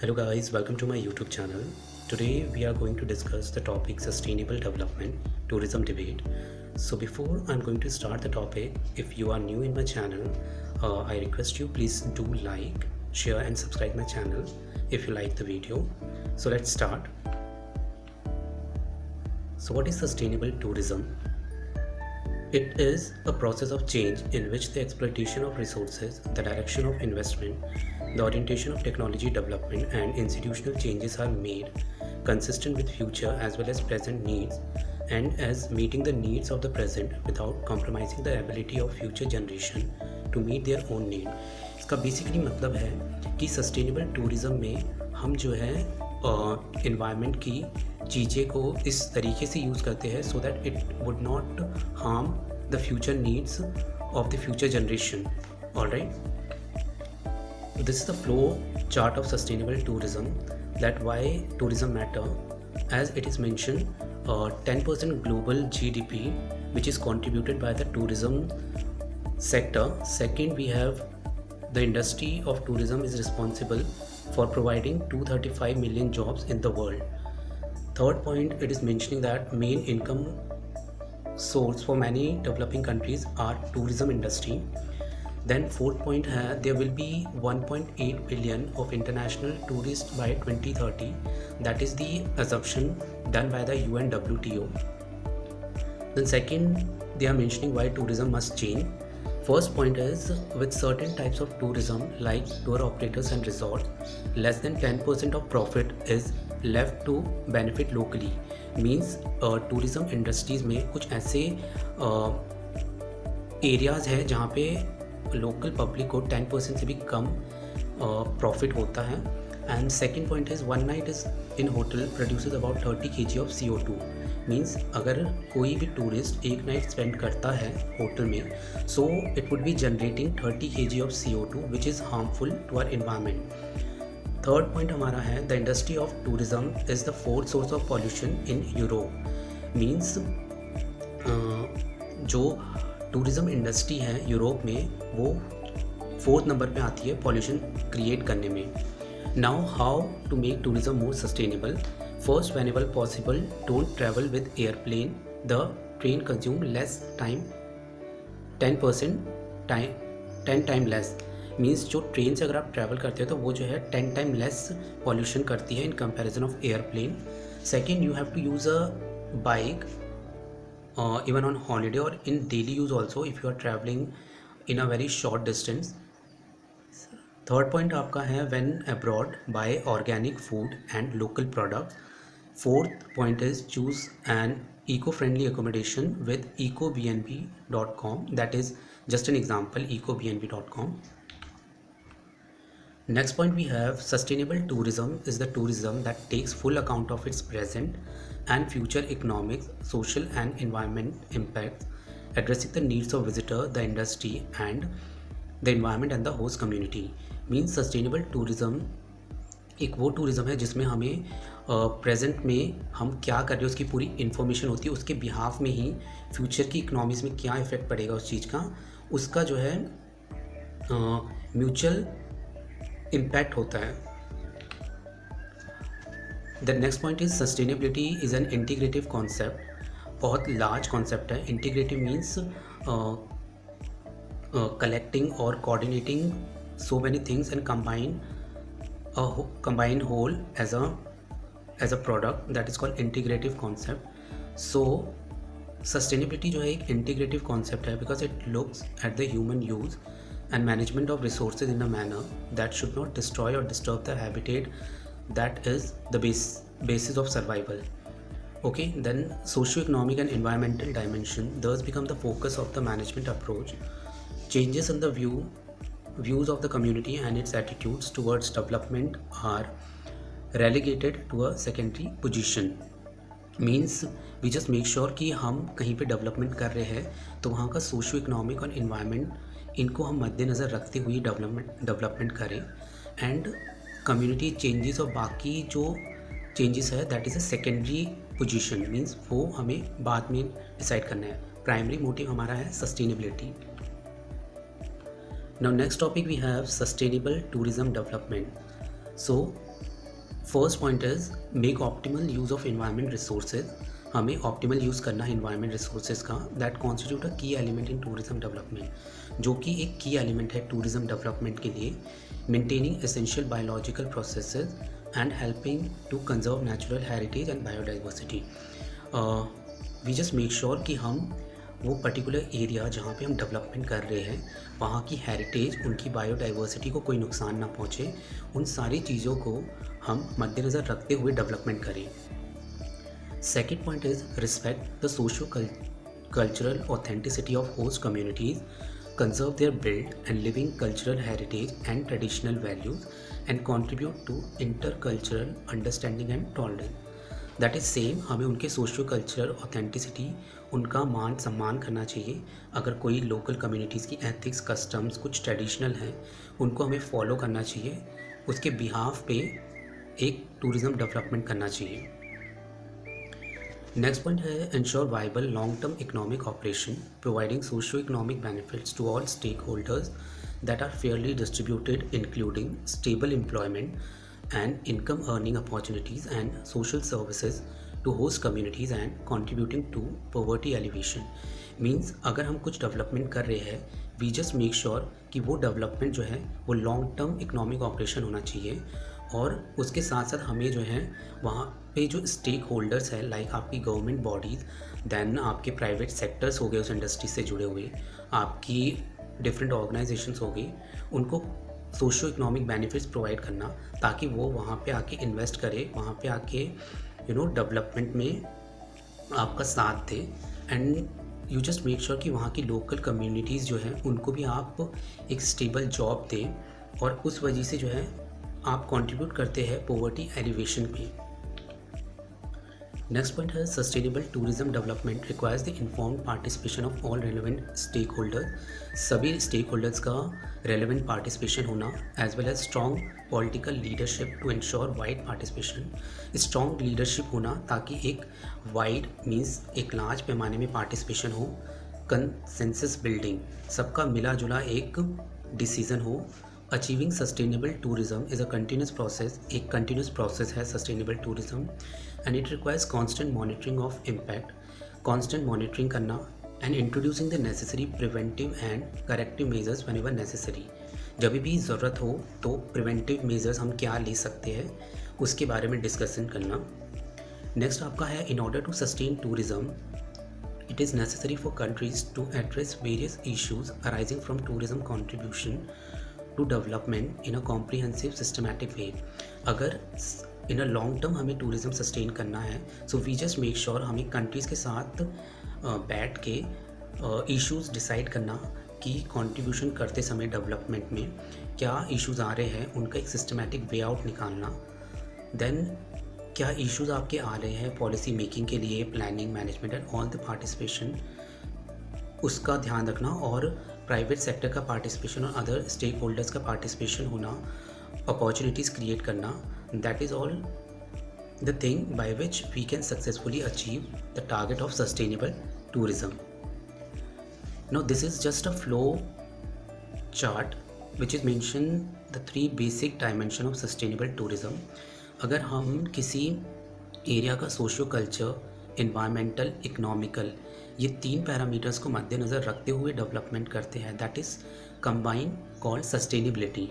Hello guys, welcome to my YouTube channel. Today we are going to discuss the topic sustainable development tourism debate. So before I'm going to start the topic, if you are new in my channel, I request you please do like, share and subscribe my channel if you like the video. So let's start. So what is sustainable tourism? It is a process of change in which the exploitation of resources, the direction of investment, the orientation of technology development and institutional changes are made consistent with future as well as present needs and as meeting the needs of the present without compromising the ability of future generation to meet their own need. इसका basically मतलब है कि sustainable tourism में हम जो है environment की चीज़ें को इस तरीके से यूज़ करते हैं so that it would not harm the future needs of the future generation. Alright, this is the flow chart of sustainable tourism, that why tourism matter, as it is mentioned 10% global GDP which is contributed by the tourism sector. Second, we have the industry of tourism is responsible for providing 235 million jobs in the world. Third point, it is mentioning that main income source for many developing countries are tourism industry. Then fourth point है there will be 1.8 billion of international tourists by 2030. That is the assumption done by the UNWTO. Then second, they are mentioning why tourism must change. First point is with certain types of tourism like tour operators and resorts, less than 10% of profit is left to benefit locally. Means tourism industries में कुछ ऐसे areas है जहाँ पे local public को 10% से भी कम profit होता है. And second point is one night is in hotel produces about 30 kg of CO2. Means अगर कोई भी टूरिस्ट एक नाइट स्पेंड करता है होटल में, so it would be generating 30 kg of CO2 which is harmful to our environment. Third point हमारा है the industry of tourism is the fourth source of pollution in Europe. Means जो tourism industry है Europe में वो fourth number पे आती है pollution create करने में. Now how to make tourism more sustainable. First, whenever possible don't travel with airplane. The train consume less time 10 time less. Means जो ट्रेन से अगर आप ट्रैवल करते हो तो वो जो है 10 टाइम लेस पॉल्यूशन करती है in comparison of airplane. Second, you have to use a bike even on holiday or in daily use also if you are traveling in a very short distance. Third point आपका है when abroad buy organic food and local products. Fourth point is choose an eco-friendly accommodation with ecobnb.com. that is just an example, ecobnb.com. Next point we have sustainable tourism is the tourism that takes full account of its present and future economic, social and environment impacts, addressing the needs of visitor, the industry and the environment and the host community. Means sustainable tourism एक वो tourism है जिसमें हमें present में हम क्या कर रहे हैं उसकी पूरी इन्फॉर्मेशन होती है, उसके बिहाफ में ही फ्यूचर की इकनॉमीज़ में क्या इफ़ेक्ट पड़ेगा उस चीज़ का, उसका जो है म्यूचुअल इम्पैक्ट होता है. The next point is sustainability is an integrative concept. बहुत लार्ज कॉन्सेप्ट है. इंटीग्रेटिव मीन्स कलेक्टिंग और coordinating so many things and combined whole as a product, that is called integrative concept. So sustainability जो है एक integrative concept है because it looks at the human use and management of resources in a manner that should not destroy or disturb the habitat that is the basis of survival. Okay, then socio-economic and environmental dimension thus become the focus of the management approach. Changes in the views of the community and its attitudes towards development are relegated to a secondary position. Means we just make sure कि हम कहीं पे development कर रहे हैं तो वहाँ का सोशो इकोनॉमिक और इन्वायरमेंट इनको हम मद्देनज़र रखते हुए डेवलपमेंट करें. एंड कम्युनिटी चेंजेस और बाकी जो चेंजेस है that is a secondary position. Means वो हमें बाद में डिसाइड करना है. प्राइमरी मोटिव हमारा है sustainability. Now next topic we have sustainable tourism development. So first point is make optimal use of environment resources. हमें ऑप्टिमल यूज़ करना है इन्वायरमेंट रिसोर्सेज का, दैट कॉन्स्टिट्यूट अ की एलिमेंट इन टूरिज्म डेवलपमेंट, जो कि एक की एलिमेंट है टूरिज्म डेवलपमेंट के लिए। Maintaining essential biological processes and helping to conserve natural heritage and biodiversity. We just make sure कि हम वो पर्टिकुलर एरिया जहाँ पे हम डेवलपमेंट कर रहे हैं वहाँ की हेरिटेज, उनकी बायोडाइवर्सिटी को कोई नुकसान ना पहुँचे, उन सारी चीज़ों को हम मद्देनज़र रखते हुए डेवलपमेंट करें। Second point is respect the socio cultural authenticity of host communities, conserve their built and living cultural heritage and traditional values, and contribute to intercultural understanding and tolerance. That is same, हमें उनके socio cultural authenticity, उनका मान सम्मान करना चाहिए। अगर कोई local communities की एथिक्स, कस्टम्स, कुछ ट्रेडिशनल हैं, उनको हमें फॉलो करना चाहिए, उसके बिहाफ पे एक टूरिज़्म डेवलपमेंट करना चाहिए। नेक्स्ट पॉइंट है ensure viable long term economic operation, providing socio economic benefits to all stake holders that are fairly distributed, including stable employment and income earning opportunities and social services to host communities and contributing to poverty alleviation. Means अगर हम कुछ development कर रहे हैं, we just make sure कि वो development जो है वो लॉन्ग टर्म इकोनॉमिक ऑपरेशन होना चाहिए, और उसके साथ साथ हमें जो है वहाँ पे जो स्टेक होल्डर्स है, लाइक आपकी गवर्नमेंट बॉडीज़, देन आपके प्राइवेट सेक्टर्स हो गए उस इंडस्ट्री से जुड़े हुए, आपकी डिफरेंट ऑर्गेनाइजेशंस हो गई, उनको सोशो इकोनॉमिक बेनिफिट्स प्रोवाइड करना, ताकि वो वहाँ पे आके इन्वेस्ट करे, वहाँ पे आके डेवलपमेंट में आपका साथ दे। And you just make sure कि वहाँ की लोकल कम्युनिटीज़ जो हैं उनको भी आप एक स्टेबल जॉब दें, और उस वजह से जो है आप कंट्रीब्यूट करते हैं पोवर्टी एलिवेशन पे। नेक्स्ट पॉइंट है sustainable tourism development requires the informed participation of all relevant stake holders. सभी स्टेक होल्डर्स का रेलेवेंट पार्टिसिपेशन होना, as well as strong political leadership to ensure wide participation. Strong leadership होना ताकि एक wide means एक large पैमाने में participation हो, कंसेंसस बिल्डिंग, सबका मिला जुला एक डिसीजन हो। Achieving sustainable tourism is a continuous process, एक कंटिन्यूस प्रोसेस है sustainable tourism, and it requires constant monitoring of impact, constant monitoring करना, and introducing the necessary preventive and corrective measures whenever necessary. जब भी ज़रूरत हो तो preventive measures हम क्या ले सकते हैं उसके बारे में डिस्कशन करना। नेक्स्ट आपका है in order to sustain tourism it is necessary for countries to address various issues arising from tourism contribution to development in a comprehensive systematic way. अगर इन अ लॉन्ग टर्म हमें tourism sustain करना है, so we just make sure हमें countries के साथ बैठ के issues decide करना कि कंट्रीब्यूशन करते समय डेवलपमेंट में क्या इश्यूज़ आ रहे हैं, उनका एक सिस्टमैटिक वे आउट निकालना। देन क्या इश्यूज़ आपके आ रहे हैं पॉलिसी मेकिंग के लिए, planning, management and all the participation, उसका ध्यान रखना, और प्राइवेट सेक्टर का पार्टिसिपेशन और अदर स्टेक होल्डर्स का पार्टिसिपेशन होना, अपॉर्चुनिटीज़ क्रिएट करना। That is all the thing by which we can successfully achieve the target of sustainable tourism. Now this is just a flow chart which is mention the three basic dimension of sustainable tourism. अगर हम किसी area का socio culture, environmental, economical, ये तीन parameters को मद्देनज़र रखते हुए डेवलपमेंट करते हैं, that is combine called sustainability.